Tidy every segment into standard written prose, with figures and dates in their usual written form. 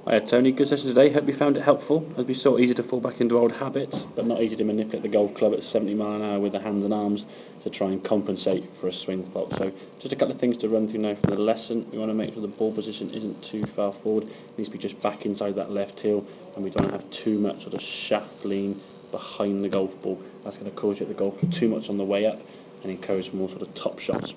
Hi Tony, good session today. Hope you found it helpful. As we saw, easy to fall back into old habits, but not easy to manipulate the golf club at 70 mile an hour with the hands and arms to try and compensate for a swing fault. So just a couple of things to run through now from the lesson. We want to make sure the ball position isn't too far forward. It needs to be just back inside that left heel, and we don't have too much sort of shaft lean behind the golf ball. That's going to cause you to hit the golf club too much on the way up and encourage more sort of top shots.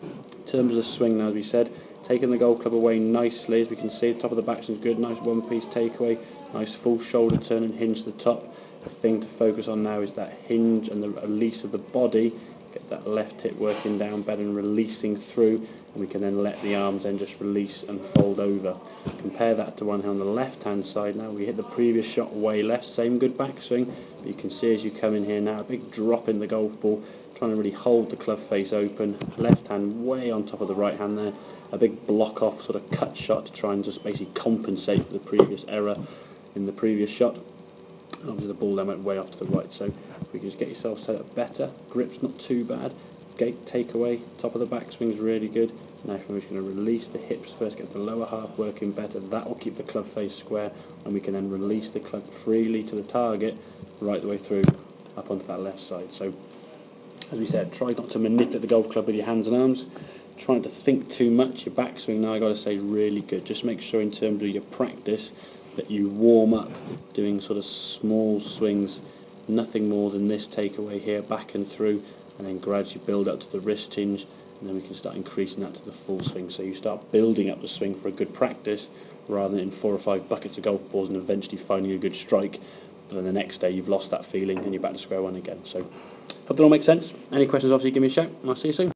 In terms of the swing now, as we said, taking the golf club away nicely, as we can see, the top of the backswing is good, nice one-piece takeaway, nice full shoulder turn and hinge to the top. The thing to focus on now is that hinge and the release of the body, get that left hip working down better and releasing through, and we can then let the arms then just release and fold over. Compare that to one on the left-hand side now. We hit the previous shot way left, same good backswing, but you can see as you come in here now, a big drop in the golf ball, trying to really hold the club face open, left hand way on top of the right hand there, a big block off sort of cut shot to try and just basically compensate for the previous error in the previous shot. And obviously the ball then went way off to the right, so if we can just get yourself set up better, grip's not too bad, gate takeaway, top of the backswing is really good. Now we're just going to release the hips first, get the lower half working better, that will keep the club face square, and we can then release the club freely to the target right the way through up onto that left side. So as we said, try not to manipulate the golf club with your hands and arms. Try not to think too much. Your backswing now, I got to say, is really good. Just make sure in terms of your practice that you warm up doing sort of small swings, nothing more than this takeaway here, back and through, and then gradually build up to the wrist hinge, and then we can start increasing that to the full swing. So you start building up the swing for a good practice, rather than in 4 or 5 buckets of golf balls and eventually finding a good strike. But then the next day you've lost that feeling and you're back to square one again. So hope that all makes sense. Any questions, obviously give me a shout, and I'll see you soon.